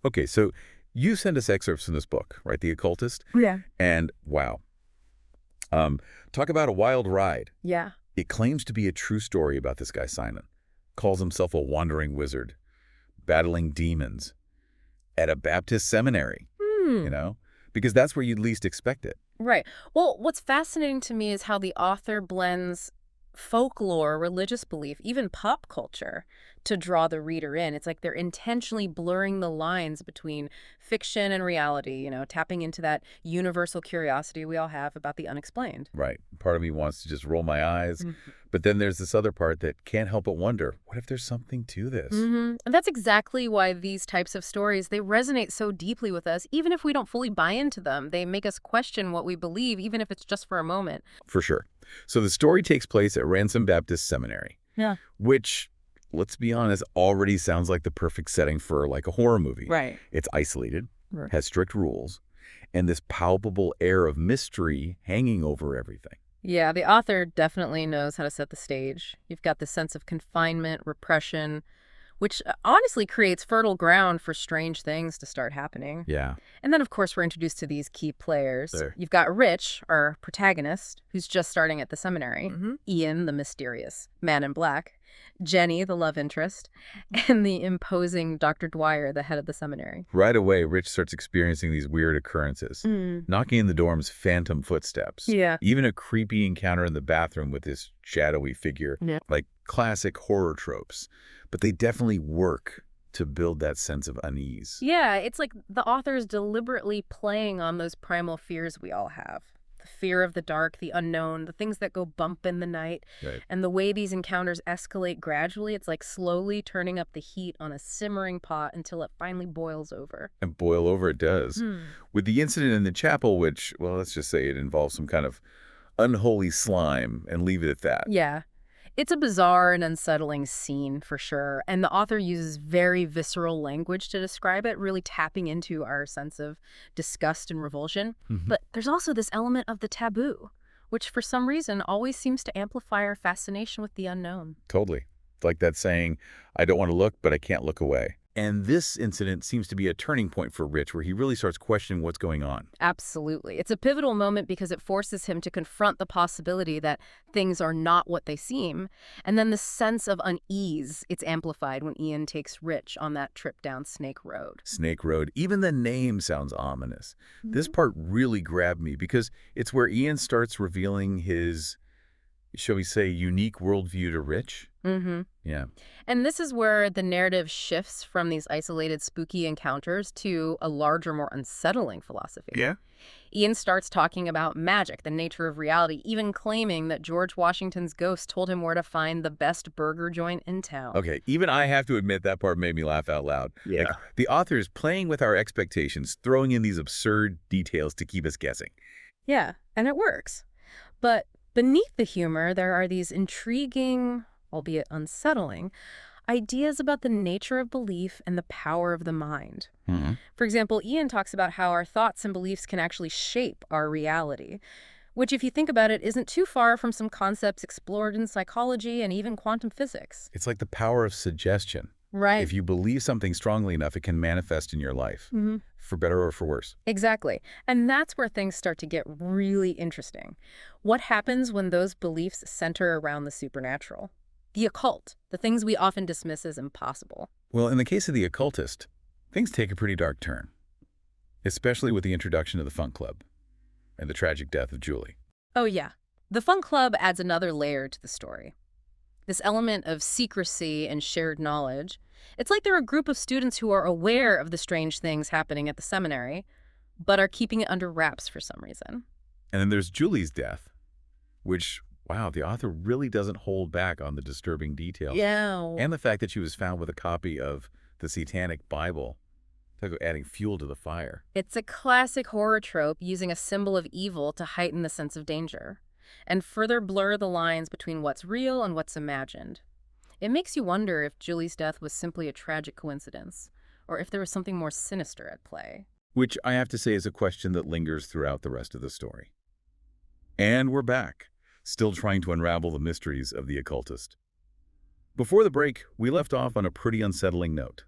Okay, so you send us excerpts from this book, right? The Occultist? Yeah. And wow. Um, Talk about a wild ride. Yeah. It claims to be a true story about this guy Simon. Calls himself a wandering wizard, battling demons at a Baptist seminary, Hmm. Because that's where you'd least expect it. Right. Well, what's fascinating to me is how the author blends folklore, religious belief, even pop culture to draw the reader in. It's like they're intentionally blurring the lines between fiction and reality, tapping into that universal curiosity we all have about the unexplained. Right. Part of me wants to just roll my eyes. Mhm. But then there's this other part that can't help but wonder, what if there's something to this? And that's exactly why these types of stories, they resonate so deeply with us, even if we don't fully buy into them. They make us question what we believe, even if it's just for a moment. For sure. So the story takes place at Ransom Baptist Seminary. Yeah. Which, let's be honest, already sounds like the perfect setting for like a horror movie. Right. It's isolated, Right. has strict rules, and this palpable air of mystery hanging over everything. Yeah, the author definitely knows how to set the stage. You've got this sense of confinement, repression, which honestly creates fertile ground for strange things to start happening. Yeah. And then, of course, we're introduced to these key players. There. You've got Rich, our protagonist, who's just starting at the seminary. Ian, the mysterious man in black. Jenny, the love interest. And the imposing Dr. Dwyer, the head of the seminary. Right away, Rich starts experiencing these weird occurrences, knocking in the dorm's phantom footsteps. Yeah. Even a creepy encounter in the bathroom with this shadowy figure, like classic horror tropes. But they definitely work to build that sense of unease. Yeah, it's like the author is deliberately playing on those primal fears we all have. The fear of the dark, the unknown, the things that go bump in the night. Right. And the way these encounters escalate gradually, it's like slowly turning up the heat on a simmering pot until it finally boils over. And boil over it does. With the incident in the chapel, which, well, let's just say it involves some kind of unholy slime, and leave it at that. Yeah. It's a bizarre and unsettling scene, for sure, and the author uses very visceral language to describe it, really tapping into our sense of disgust and revulsion. But there's also this element of the taboo, which for some reason always seems to amplify our fascination with the unknown. Totally. It's like that saying, I don't want to look, but I can't look away. And this incident seems to be a turning point for Rich, where he really starts questioning what's going on. Absolutely. It's a pivotal moment because it forces him to confront the possibility that things are not what they seem. And then the sense of unease, it's amplified when Ian takes Rich on that trip down Snake Road. Snake Road. Even the name sounds ominous. This part really grabbed me because it's where Ian starts revealing his, shall we say, unique worldview to Rich. Yeah. And this is where the narrative shifts from these isolated, spooky encounters to a larger, more unsettling philosophy. Yeah? Ian starts talking about magic, the nature of reality, even claiming that George Washington's ghost told him where to find the best burger joint in town. Okay, even I have to admit that part made me laugh out loud. Yeah. Like, the author is playing with our expectations, throwing in these absurd details to keep us guessing. Yeah, and it works. But beneath the humor, there are these intriguing, albeit unsettling, ideas about the nature of belief and the power of the mind. For example, Ian talks about how our thoughts and beliefs can actually shape our reality, which, if you think about it, isn't too far from some concepts explored in psychology and even quantum physics. It's like the power of suggestion. Right. If you believe something strongly enough, it can manifest in your life, for better or for worse. Exactly. And that's where things start to get really interesting. What happens when those beliefs center around the supernatural? The occult, the things we often dismiss as impossible. Well, in the case of The Occultist, things take a pretty dark turn, especially with the introduction of the Funk Club and the tragic death of Julie. Oh, yeah. The Funk Club adds another layer to the story. This element of secrecy and shared knowledge. It's like they're a group of students who are aware of the strange things happening at the seminary, but are keeping it under wraps for some reason. And then there's Julie's death, which, wow, the author really doesn't hold back on the disturbing details. Yeah. And the fact that she was found with a copy of the Satanic Bible, adding fuel to the fire. It's a classic horror trope using a symbol of evil to heighten the sense of danger and further blur the lines between what's real and what's imagined. It makes you wonder if Julie's death was simply a tragic coincidence, or if there was something more sinister at play. Which I have to say is a question that lingers throughout the rest of the story. And we're back, still trying to unravel the mysteries of The Occultist. Before the break, we left off on a pretty unsettling note.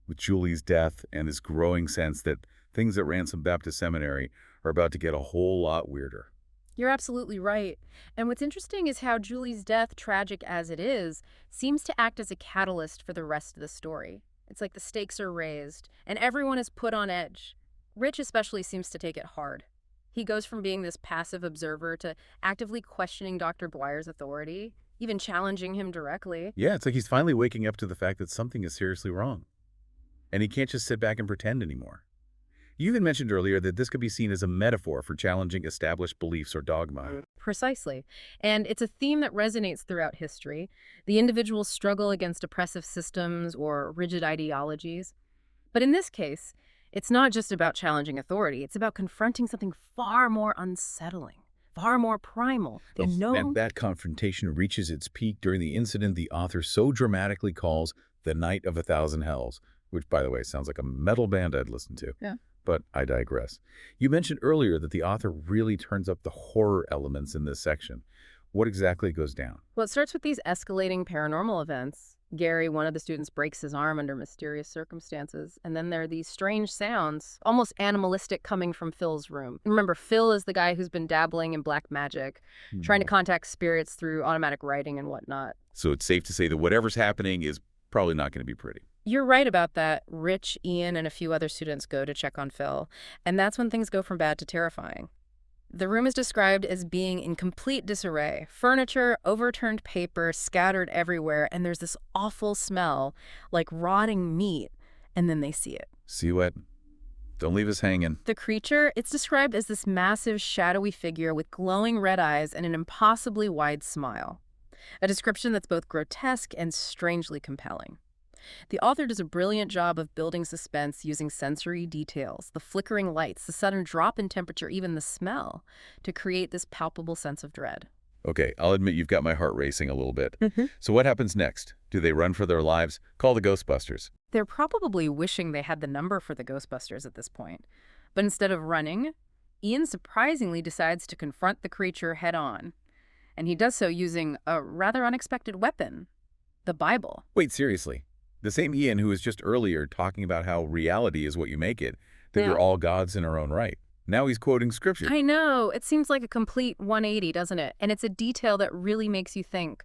with Julie's death and this growing sense that things at Ransom Baptist Seminary are about to get a whole lot weirder. You're absolutely right. And what's interesting is how Julie's death, tragic as it is, seems to act as a catalyst for the rest of the story. It's like the stakes are raised, and everyone is put on edge. Rich especially seems to take it hard. He goes from being this passive observer to actively questioning Dr. Dwyer's authority, even challenging him directly. Yeah, it's like he's finally waking up to the fact that something is seriously wrong. And he can't just sit back and pretend anymore. You even mentioned earlier that this could be seen as a metaphor for challenging established beliefs or dogma. Precisely. And it's a theme that resonates throughout history. The individual's struggle against oppressive systems or rigid ideologies. But in this case, it's not just about challenging authority. It's about confronting something far more unsettling, far more primal. And that confrontation reaches its peak during the incident the author so dramatically calls the Night of 1,000 Hells, which, by the way, sounds like a metal band I'd listen to. Yeah. But I digress. You mentioned earlier that the author really turns up the horror elements in this section. What exactly goes down? Well, it starts with these escalating paranormal events. Gary, one of the students, breaks his arm under mysterious circumstances. And then there are these strange sounds, almost animalistic, coming from Phil's room. Remember, Phil is the guy who's been dabbling in black magic, trying to contact spirits through automatic writing and whatnot. So it's safe to say that whatever's happening is probably not going to be pretty. You're right about that. Rich, Ian, and a few other students go to check on Phil, and that's when things go from bad to terrifying. The room is described as being in complete disarray. Furniture, overturned paper, scattered everywhere, and there's this awful smell, like rotting meat, and then they see it. See what? Don't leave us hanging. The creature, it's described as this massive, shadowy figure with glowing red eyes and an impossibly wide smile. A description that's both grotesque and strangely compelling. The author does a brilliant job of building suspense using sensory details, the flickering lights, the sudden drop in temperature, even the smell, to create this palpable sense of dread. Okay, I'll admit you've got my heart racing a little bit. So what happens next? Do they run for their lives? Call the Ghostbusters. They're probably wishing they had the number for the Ghostbusters at this point. But instead of running, Ian surprisingly decides to confront the creature head on. And he does so using a rather unexpected weapon, the Bible. Wait, seriously? The same Ian who was just earlier talking about how reality is what you make it, that Yeah. you're all gods in our own right. Now he's quoting scripture. I know. It seems like a complete 180, doesn't it? And it's a detail that really makes you think,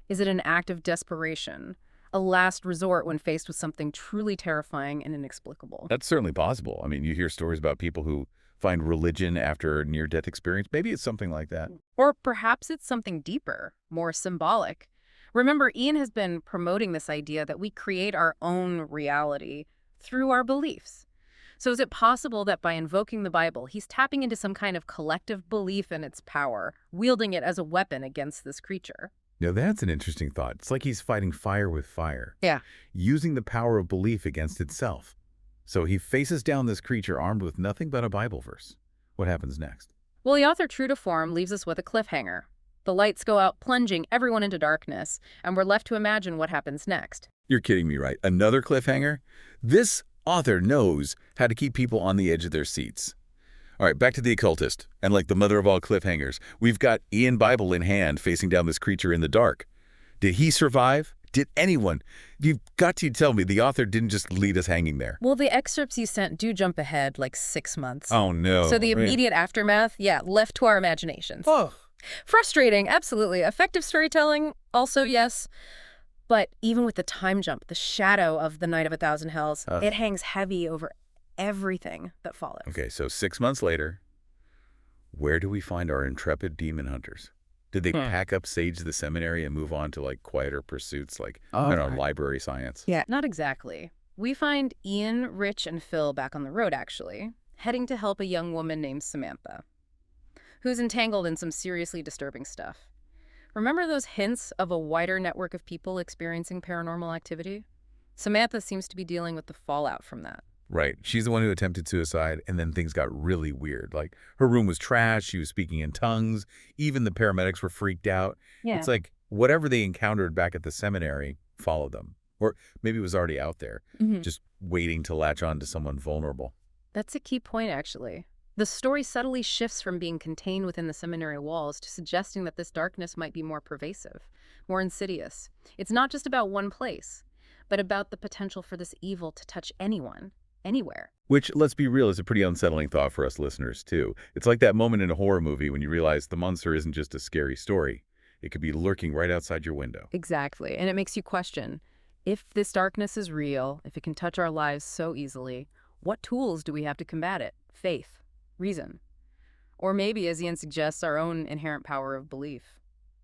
is it an act of desperation? A last resort when faced with something truly terrifying and inexplicable? That's certainly possible. I mean, you hear stories about people who find religion after a near-death experience. Maybe it's something like that. Or perhaps it's something deeper, more symbolic. Remember, Ian has been promoting this idea that we create our own reality through our beliefs. So is it possible that by invoking the Bible, he's tapping into some kind of collective belief in its power, wielding it as a weapon against this creature? Now, that's an interesting thought. It's like he's fighting fire with fire. Yeah. Using the power of belief against itself. So he faces down this creature armed with nothing but a Bible verse. What happens next? Well, the author, true to form, leaves us with a cliffhanger. The lights go out, plunging everyone into darkness, and we're left to imagine what happens next. You're kidding me, right? Another cliffhanger? This author knows how to keep people on the edge of their seats. All right, back to the Occultist. And like the mother of all cliffhangers, we've got Ian Bible in hand facing down this creature in the dark. Did he survive? Did anyone? You've got to tell me the author didn't just leave us hanging there. Well, the excerpts you sent do jump ahead like 6 months. Oh, no. So the immediate aftermath, left to our imaginations. Oh. Frustrating, absolutely. Effective storytelling, also yes. But even with the time jump, the shadow of the Night of 1,000 Hells, it hangs heavy over everything that follows. Okay, so 6 months later, where do we find our intrepid demon hunters? Did they pack up Sage the Seminary and move on to, like, quieter pursuits like, I don't know, library science? Yeah, not exactly. We find Ian, Rich, and Phil back on the road, actually, heading to help a young woman named Samantha, who's entangled in some seriously disturbing stuff. Remember those hints of a wider network of people experiencing paranormal activity? Samantha seems to be dealing with the fallout from that. Right. She's the one who attempted suicide, and then things got really weird. Like, her room was trashed, she was speaking in tongues, even the paramedics were freaked out. Yeah. It's like whatever they encountered back at the seminary followed them. Or maybe it was already out there, just waiting to latch on to someone vulnerable. That's a key point, actually. The story subtly shifts from being contained within the seminary walls to suggesting that this darkness might be more pervasive, more insidious. It's not just about one place, but about the potential for this evil to touch anyone, anywhere. Which, let's be real, is a pretty unsettling thought for us listeners, too. It's like that moment in a horror movie when you realize the monster isn't just a scary story. It could be lurking right outside your window. Exactly. And it makes you question, if this darkness is real, if it can touch our lives so easily, what tools do we have to combat it? Faith, reason, or maybe, as Ian suggests, our own inherent power of belief.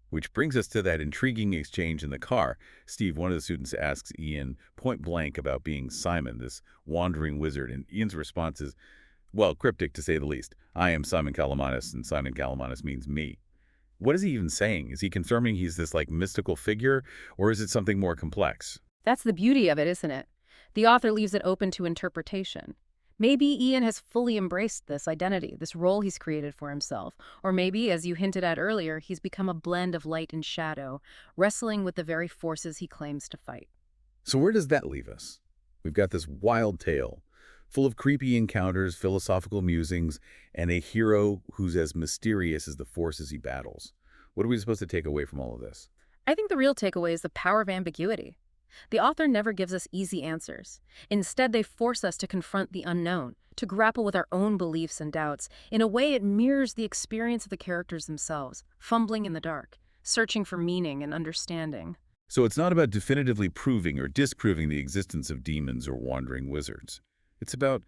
Which brings us to that intriguing exchange in the car. Steve, one of the students, asks Ian point blank about being Simon, this wandering wizard, and Ian's response is, well, cryptic to say the least. I am Simon Calamanis, and Simon Calamanis means me. What is he even saying? Is he confirming he's this, like, mystical figure, or is it something more complex? That's the beauty of it, isn't it? The author leaves it open to interpretation. Maybe Ian has fully embraced this identity, this role he's created for himself. Or maybe, as you hinted at earlier, he's become a blend of light and shadow, wrestling with the very forces he claims to fight. So where does that leave us? We've got this wild tale, full of creepy encounters, philosophical musings, and a hero who's as mysterious as the forces he battles. What are we supposed to take away from all of this? I think the real takeaway is the power of ambiguity. The author never gives us easy answers. Instead, they force us to confront the unknown, to grapple with our own beliefs and doubts. In a way, it mirrors the experience of the characters themselves, fumbling in the dark, searching for meaning and understanding. So it's not about definitively proving or disproving the existence of demons or wandering wizards. It's about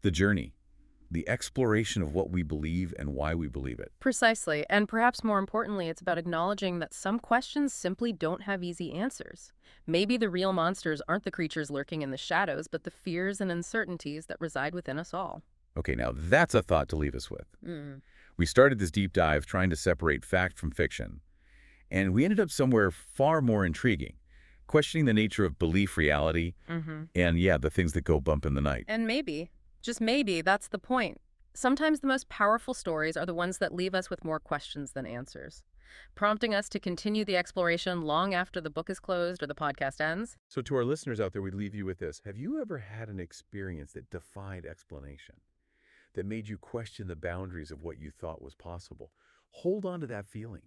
the journey, the exploration of what we believe and why we believe it. Precisely, and perhaps more importantly, it's about acknowledging that some questions simply don't have easy answers. Maybe the real monsters aren't the creatures lurking in the shadows, but the fears and uncertainties that reside within us all. Okay, now that's a thought to leave us with. We started this deep dive trying to separate fact from fiction, and we ended up somewhere far more intriguing, questioning the nature of belief reality and, yeah, the things that go bump in the night. And maybe, just maybe, that's the point. Sometimes the most powerful stories are the ones that leave us with more questions than answers, prompting us to continue the exploration long after the book is closed or the podcast ends. So to our listeners out there, we'd leave you with this. Have you ever had an experience that defied explanation, that made you question the boundaries of what you thought was possible? Hold on to that feeling,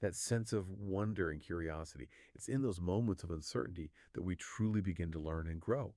that sense of wonder and curiosity. It's in those moments of uncertainty that we truly begin to learn and grow.